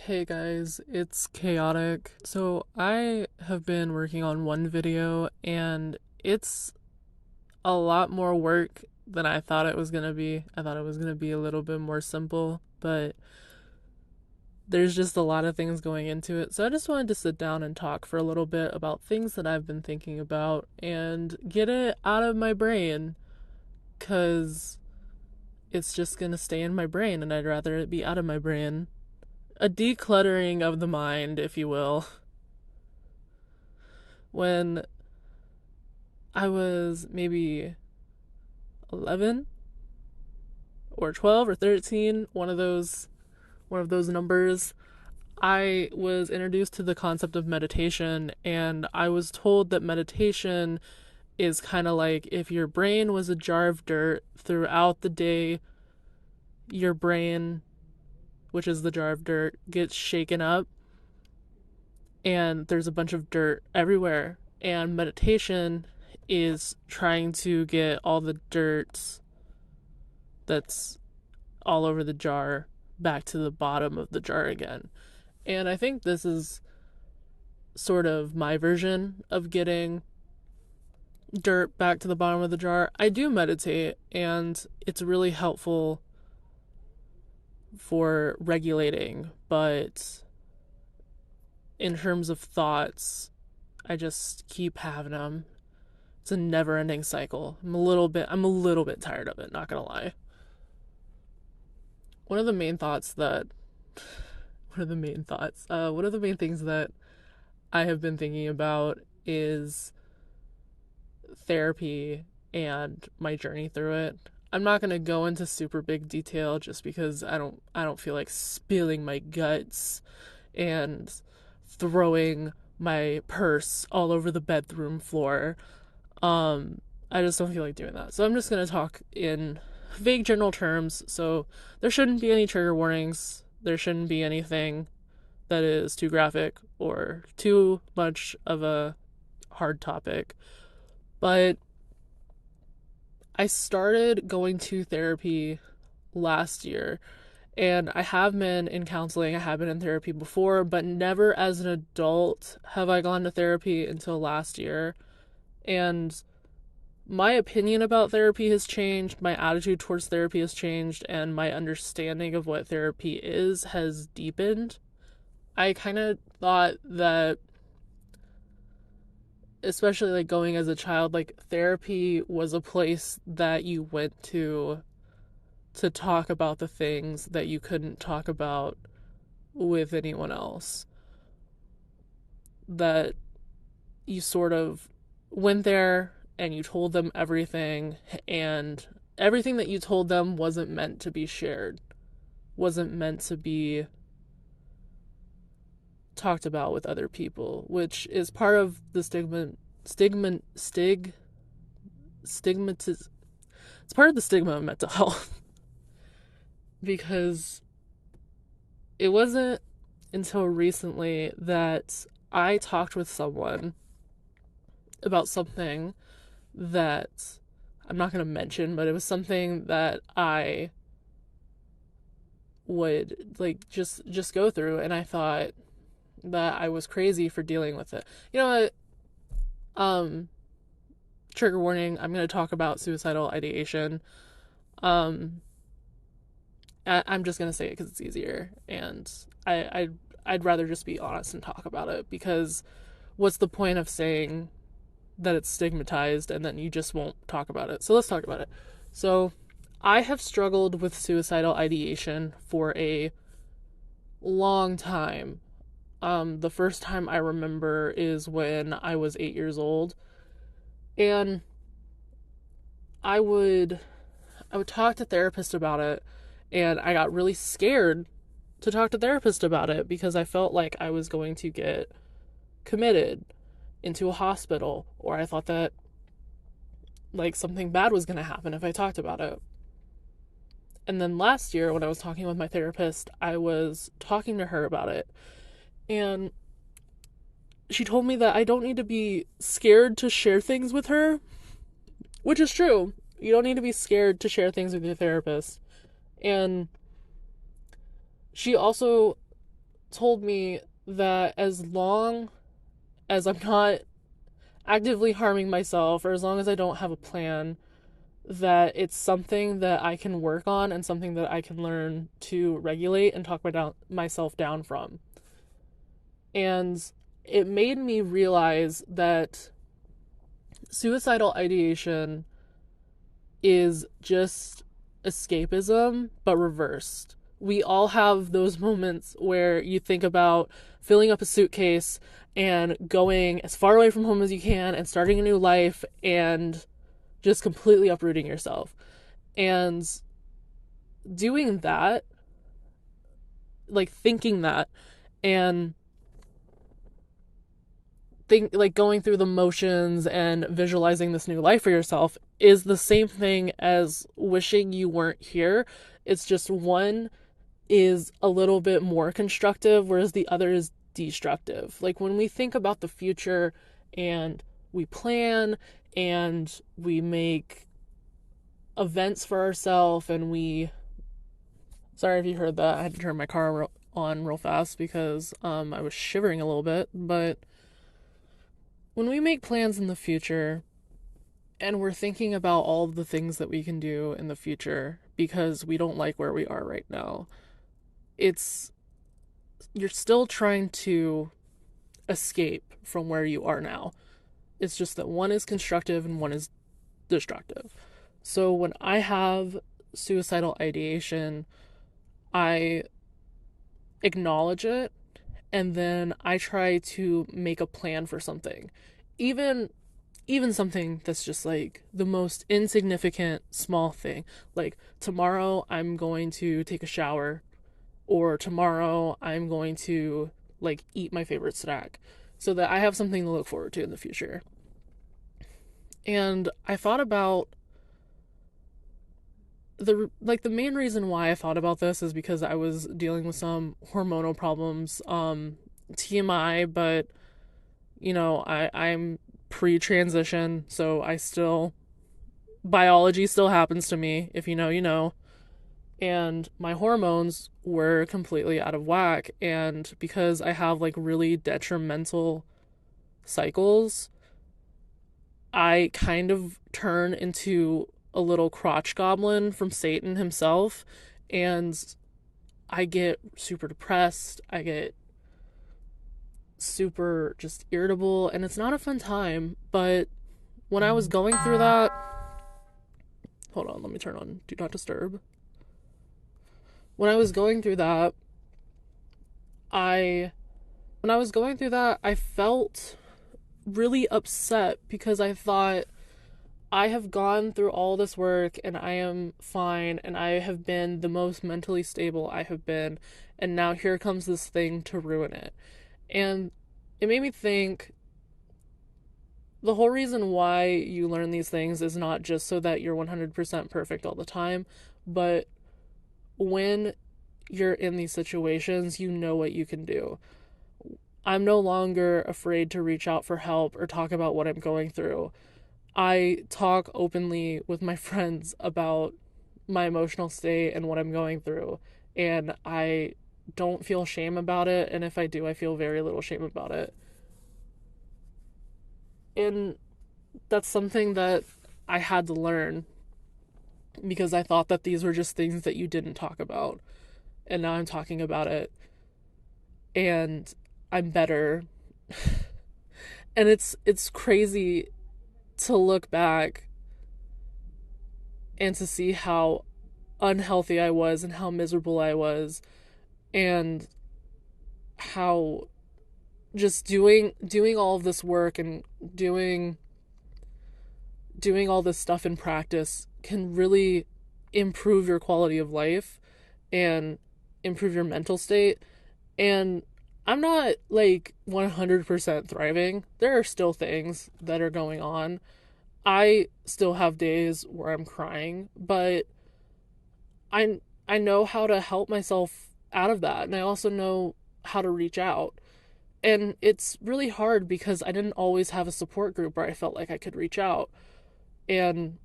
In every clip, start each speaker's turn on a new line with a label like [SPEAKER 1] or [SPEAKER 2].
[SPEAKER 1] Hey guys, it's chaotic. So I have been working on one video and it's a lot more work than I thought it was gonna be. I thought it was gonna be a little bit more simple, but there's just a lot of things going into it. So I just wanted to sit down and talk for a little bit about things that I've been thinking about and get it out of my brain, because it's just gonna stay in my brain and I'd rather it be out of my brain. A decluttering of the mind, if you will. When I was maybe 11 or 12 or 13, one of those numbers, I was introduced to the concept of meditation, and I was told that meditation is kind of like if your brain was a jar of dirt. Throughout the day, your brain, which is the jar of dirt, gets shaken up and there's a bunch of dirt everywhere. And meditation is trying to get all the dirt that's all over the jar back to the bottom of the jar again. And I think this is sort of my version of getting dirt back to the bottom of the jar. I do meditate, and it's really helpful for regulating, but in terms of thoughts, I just keep having them. It's a never-ending cycle. I'm a little bit tired of it, not gonna lie. One of the main thoughts that one of the main things that I have been thinking about is therapy and my journey through it. I'm not going to go into super big detail just because I don't feel like spilling my guts and throwing my purse all over the bedroom floor. I just don't feel like doing that. So I'm just going to talk in vague general terms. So there shouldn't be any trigger warnings. There shouldn't be anything that is too graphic or too much of a hard topic. But I started going to therapy last year, and I have been in counseling, I have been in therapy before, but never as an adult have I gone to therapy until last year. And my opinion about therapy has changed, my attitude towards therapy has changed, and my understanding of what therapy is has deepened. I kind of thought that, especially like going as a child, like therapy was a place that you went to talk about the things that you couldn't talk about with anyone else. That you sort of went there and you told them everything, and everything that you told them wasn't meant to be shared, wasn't meant to be talked about with other people, which is part of the stigmatiz it's part of the stigma of mental health. Because it wasn't until recently that I talked with someone about something that I'm not going to mention, but it was something that I would like just go through, and I thought that I was crazy for dealing with it. You know what? Trigger warning, I'm going to talk about suicidal ideation. Um I'm just going to say it because it's easier, and I'd rather just be honest and talk about it, because what's the point of saying that it's stigmatized and then you just won't talk about it? So let's talk about it. So I have struggled with suicidal ideation for a long time. The first time I remember is when I was 8 years old, and I would I would talk to therapists about it, and I got really scared to talk to therapists about it because I felt like I was going to get committed into a hospital, or I thought that like something bad was going to happen if I talked about it. And then last year, when I was talking with my therapist, I was talking to her about it, and she told me that I don't need to be scared to share things with her, which is true. You don't need to be scared to share things with your therapist. And she also told me that as long as I'm not actively harming myself, or as long as I don't have a plan, that it's something that I can work on and something that I can learn to regulate and talk myself down from. And it made me realize that suicidal ideation is just escapism, but reversed. We all have those moments where you think about filling up a suitcase and going as far away from home as you can and starting a new life and just completely uprooting yourself. And doing that, like thinking that, and going through the motions and visualizing this new life for yourself is the same thing as wishing you weren't here. It's just one is a little bit more constructive, whereas the other is destructive. Like when we think about the future and we plan and we make events for ourselves, and we, sorry if you heard that, I had to turn my car on real fast because I was shivering a little bit. But when we make plans in the future and we're thinking about all of the things that we can do in the future because we don't like where we are right now, it's, you're still trying to escape from where you are now. It's just that one is constructive and one is destructive. So when I have suicidal ideation, I acknowledge it, and then I try to make a plan for something. Even something that's just like the most insignificant small thing. Like tomorrow I'm going to take a shower, or tomorrow I'm going to like eat my favorite snack, so that I have something to look forward to in the future. And I thought about the main reason why I thought about this is because I was dealing with some hormonal problems. TMI, but I'm pre-transition, so I still, biology still happens to me. If you know, you know. And my hormones were completely out of whack, and because I have like really detrimental cycles, I kind of turn into a little crotch goblin from Satan himself, and I get super depressed. I get super just irritable, and it's not a fun time. But when I was going through that, hold on, let me turn on Do Not Disturb. When I was going through that, I felt really upset because I thought, I have gone through all this work and I am fine and I have been the most mentally stable I have been, and now here comes this thing to ruin it. And it made me think, the whole reason why you learn these things is not just so that you're 100% perfect all the time, but when you're in these situations, you know what you can do. I'm no longer afraid to reach out for help or talk about what I'm going through. I talk openly with my friends about my emotional state and what I'm going through, and I don't feel shame about it, and if I do, I feel very little shame about it. And that's something that I had to learn, because I thought that these were just things that you didn't talk about. And now I'm talking about it, and I'm better. And it's crazy to look back and to see how unhealthy I was and how miserable I was, and how just doing all of this work and doing all this stuff in practice can really improve your quality of life and improve your mental state. And I'm not like 100% thriving. There are still things that are going on. I still have days where I'm crying, but I know how to help myself out of that, and I also know how to reach out. And it's really hard because I didn't always have a support group where I felt like I could reach out. And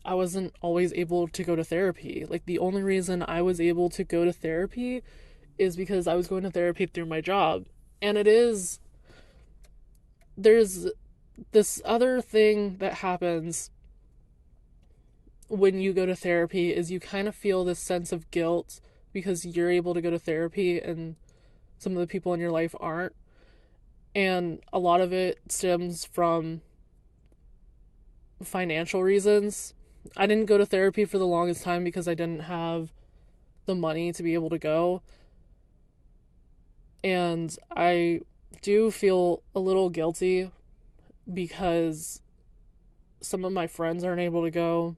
[SPEAKER 1] I wasn't always able to go to therapy. Like, the only reason I was able to go to therapy is because I was going to therapy through my job. And it is, there's this other thing that happens when you go to therapy is you kind of feel this sense of guilt because you're able to go to therapy and some of the people in your life aren't. And a lot of it stems from financial reasons. I didn't go to therapy for the longest time because I didn't have the money to be able to go. And I do feel a little guilty because some of my friends aren't able to go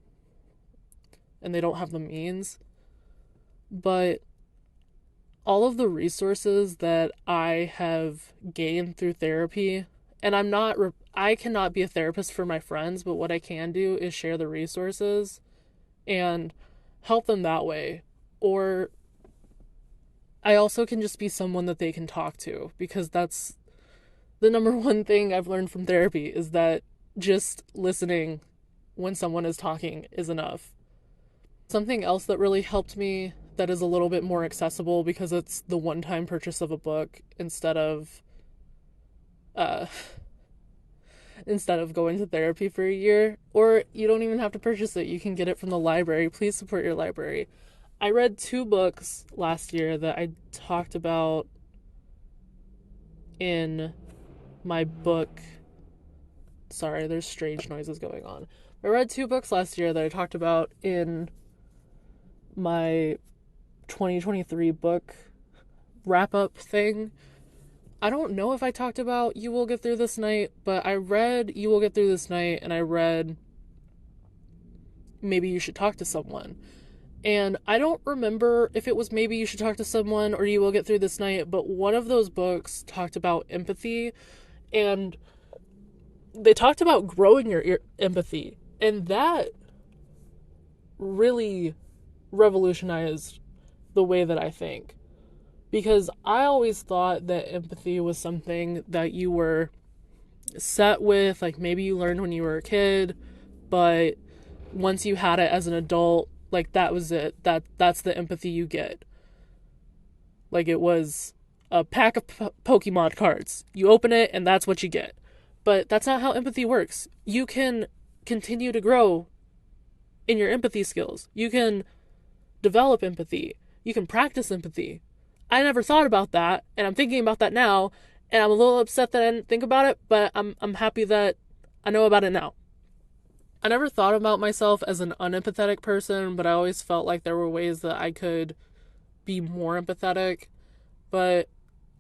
[SPEAKER 1] and they don't have the means. But all of the resources that I have gained through therapy, and I cannot be a therapist for my friends, but what I can do is share the resources and help them that way. Or I also can just be someone that they can talk to, because that's the number one thing I've learned from therapy is that just listening when someone is talking is enough. Something else that really helped me that is a little bit more accessible because it's the one-time purchase of a book uh instead of going to therapy for a year, or you don't even have to purchase it. You can get it from the library. Please support your library. I read 2 books last year that I talked about in my book. Sorry, there's strange noises going on. I read 2 books last year that I talked about in my 2023 book wrap up thing. I don't know if I talked about You Will Get Through This Night, but I read You Will Get Through This Night and I read Maybe You Should Talk to Someone. And I don't remember if it was Maybe You Should Talk to Someone or You Will Get Through This Night, but one of those books talked about empathy, and they talked about growing your empathy. And that really revolutionized the way that I think. Because I always thought that empathy was something that you were set with, like maybe you learned when you were a kid, but once you had it as an adult, like that was it. That's the empathy you get. Like it was a pack of Pokemon cards. You open it and that's what you get. But that's not how empathy works. You can continue to grow in your empathy skills. You can develop empathy. You can practice empathy. I never thought about that, and I'm thinking about that now, and I'm a little upset that I didn't think about it, but I'm happy that I know about it now. I never thought about myself as an unempathetic person, but I always felt like there were ways that I could be more empathetic, but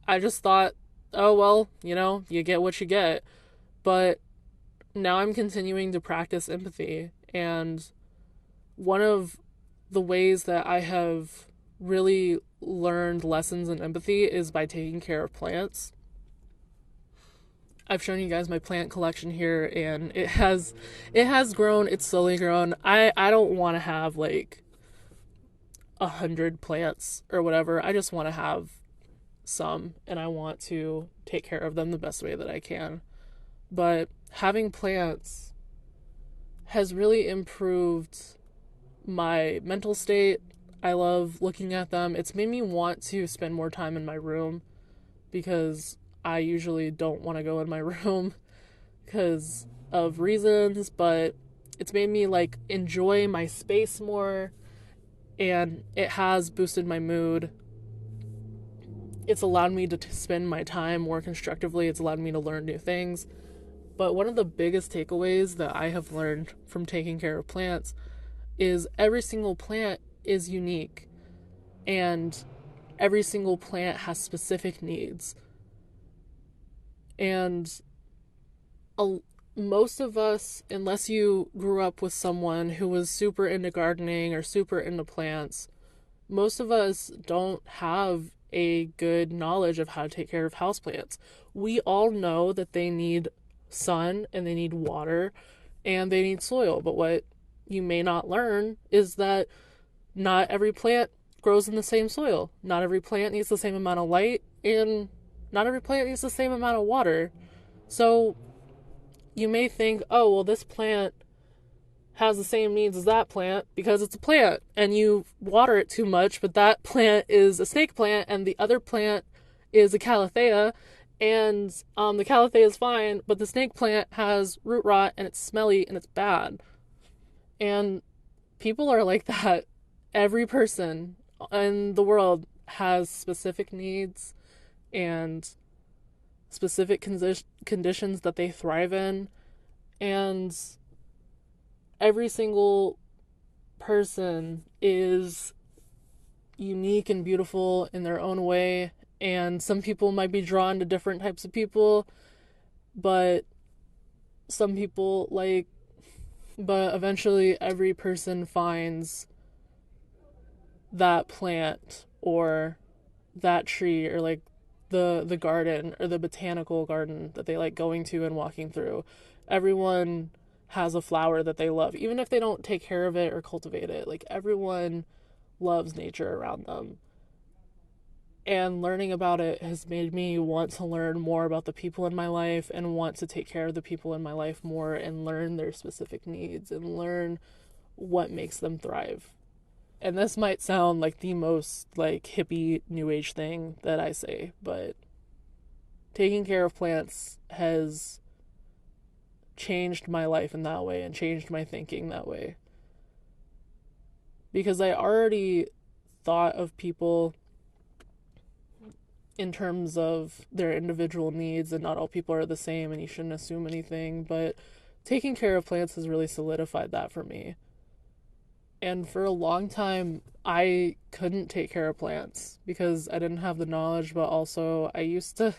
[SPEAKER 1] I just thought, oh well, you get what you get. But now I'm continuing to practice empathy, and one of the ways that I have really learned lessons in empathy is by taking care of plants. I've shown you guys my plant collection here, and it has grown. It's slowly grown. I don't want to have like 100 plants or whatever. I just want to have some, and I want to take care of them the best way that I can. But having plants has really improved my mental state. I love looking at them. It's made me want to spend more time in my room because I usually don't want to go in my room because of reasons, but it's made me like enjoy my space more, and it has boosted my mood. It's allowed me to spend my time more constructively. It's allowed me to learn new things. But one of the biggest takeaways that I have learned from taking care of plants is every single plant is unique, and every single plant has specific needs. And most of us, unless you grew up with someone who was super into gardening or super into plants, most of us don't have a good knowledge of how to take care of houseplants. We all know that they need sun and they need water and they need soil, but what you may not learn is that not every plant grows in the same soil. Not every plant needs the same amount of light, and not every plant needs the same amount of water. So you may think, oh, well, this plant has the same needs as that plant because it's a plant and you water it too much, but that plant is a snake plant and the other plant is a calathea, and the calathea is fine, but the snake plant has root rot and it's smelly and it's bad. And people are like that. Every person in the world has specific needs and specific conditions that they thrive in, and every single person is unique and beautiful in their own way, and some people might be drawn to different types of people, but some people like but eventually every person finds that plant or that tree or like the garden or the botanical garden that they like going to and walking through. Everyone has a flower that they love, even if they don't take care of it or cultivate it. Like everyone loves nature around them. And learning about it has made me want to learn more about the people in my life and want to take care of the people in my life more and learn their specific needs and learn what makes them thrive. And this might sound like the most like hippie new age thing that I say, but taking care of plants has changed my life in that way and changed my thinking that way. Because I already thought of people in terms of their individual needs, and not all people are the same and you shouldn't assume anything, but taking care of plants has really solidified that for me. And for a long time I couldn't take care of plants because I didn't have the knowledge, but also I used to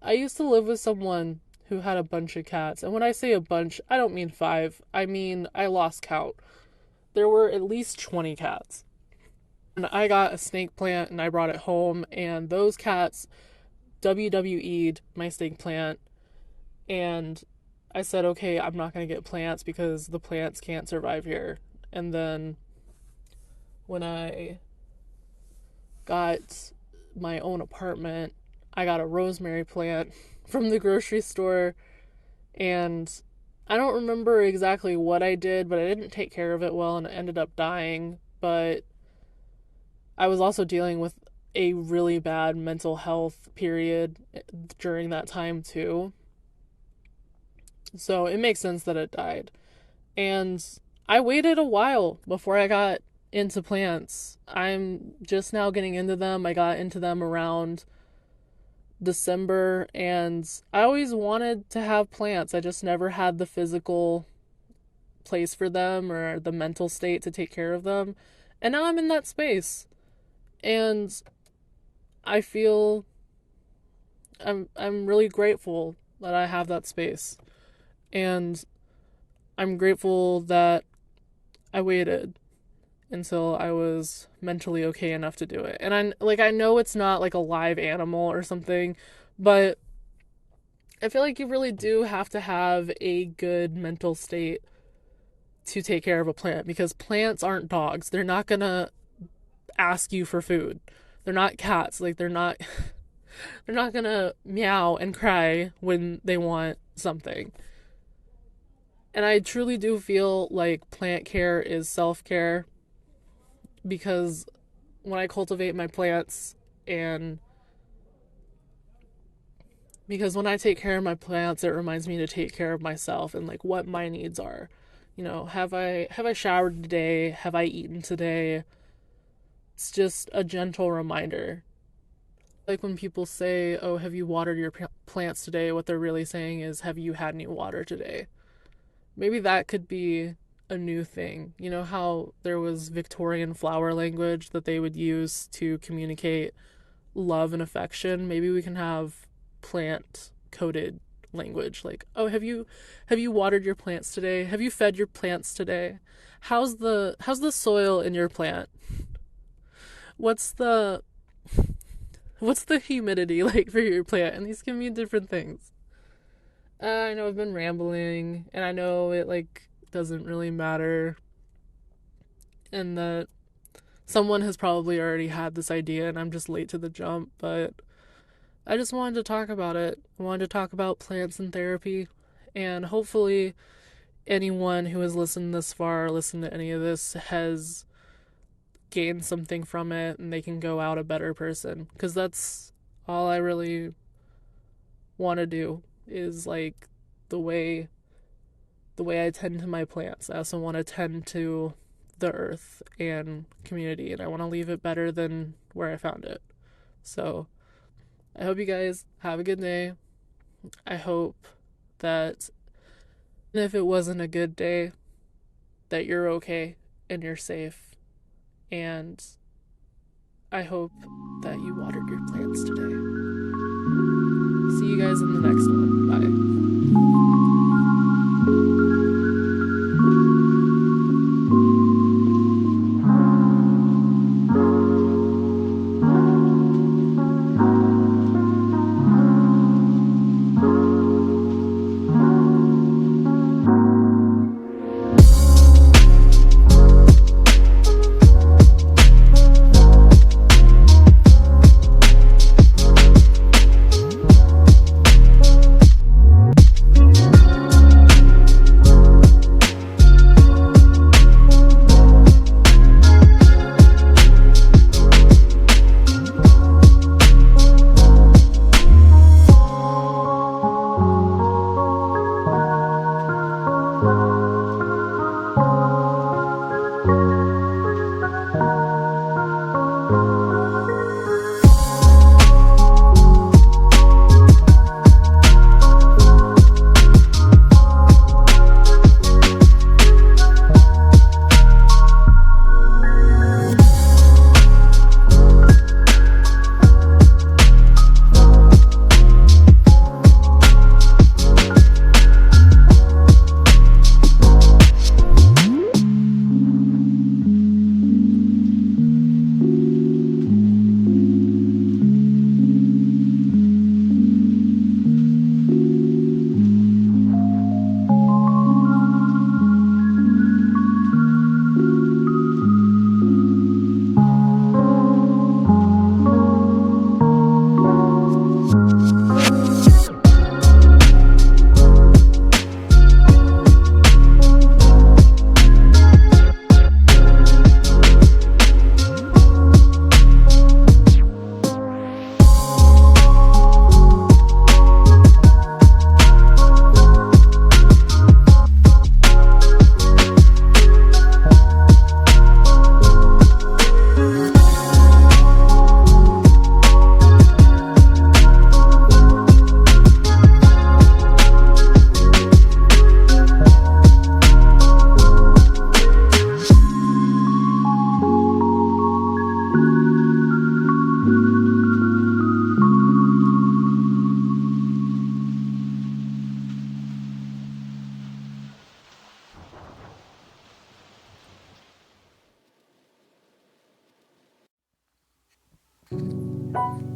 [SPEAKER 1] live with someone who had a bunch of cats. And when I say a bunch, I don't mean 5. I mean I lost count. There were at least 20 cats. And I got a snake plant and I brought it home, and those cats WWE'd my snake plant. And I said, okay, I'm not going to get plants because the plants can't survive here. And then when I got my own apartment, I got a rosemary plant from the grocery store. And I don't remember exactly what I did, but I didn't take care of it well and it ended up dying. But I was also dealing with a really bad mental health period during that time too. So it makes sense that it died. And I waited a while before I got into plants. I'm just now getting into them. I got into them around December, and I always wanted to have plants. I just never had the physical place for them or the mental state to take care of them. And now I'm in that space. And I feel I'm really grateful that I have that space. And I'm grateful that I waited until I was mentally okay enough to do it. And I know it's not like a live animal or something, but I feel like you really do have to have a good mental state to take care of a plant, because plants aren't dogs. They're not going to ask you for food. They're not cats. Like they're not going to meow and cry when they want something. And I truly do feel like plant care is self-care, because when I cultivate my plants and because when I take care of my plants, it reminds me to take care of myself and like what my needs are. Have I showered today? Have I eaten today? It's just a gentle reminder. Like when people say, "Oh, have you watered your plants today?" What they're really saying is, "Have you had any water today?" Maybe that could be a new thing. You know how there was Victorian flower language that they would use to communicate love and affection? Maybe we can have plant coded language, like, "Oh, have you watered your plants today? Have you fed your plants today? How's the soil in your plant? What's the what's the humidity like for your plant?" And these can mean different things. I know I've been rambling, and I know it like doesn't really matter, and that someone has probably already had this idea and I'm just late to the jump, but I just wanted to talk about it. I wanted to talk about plants and therapy, and hopefully anyone who has listened this far, listened to any of this, has gained something from it and they can go out a better person. Because that's all I really want to do is like the way I tend to my plants. I also want to tend to the earth and community, and I want to leave it better than where I found it. So I hope you guys have a good day. I hope that if it wasn't a good day, that you're okay and you're safe. And I hope that you watered your plants today. See you guys in the next one. Bye.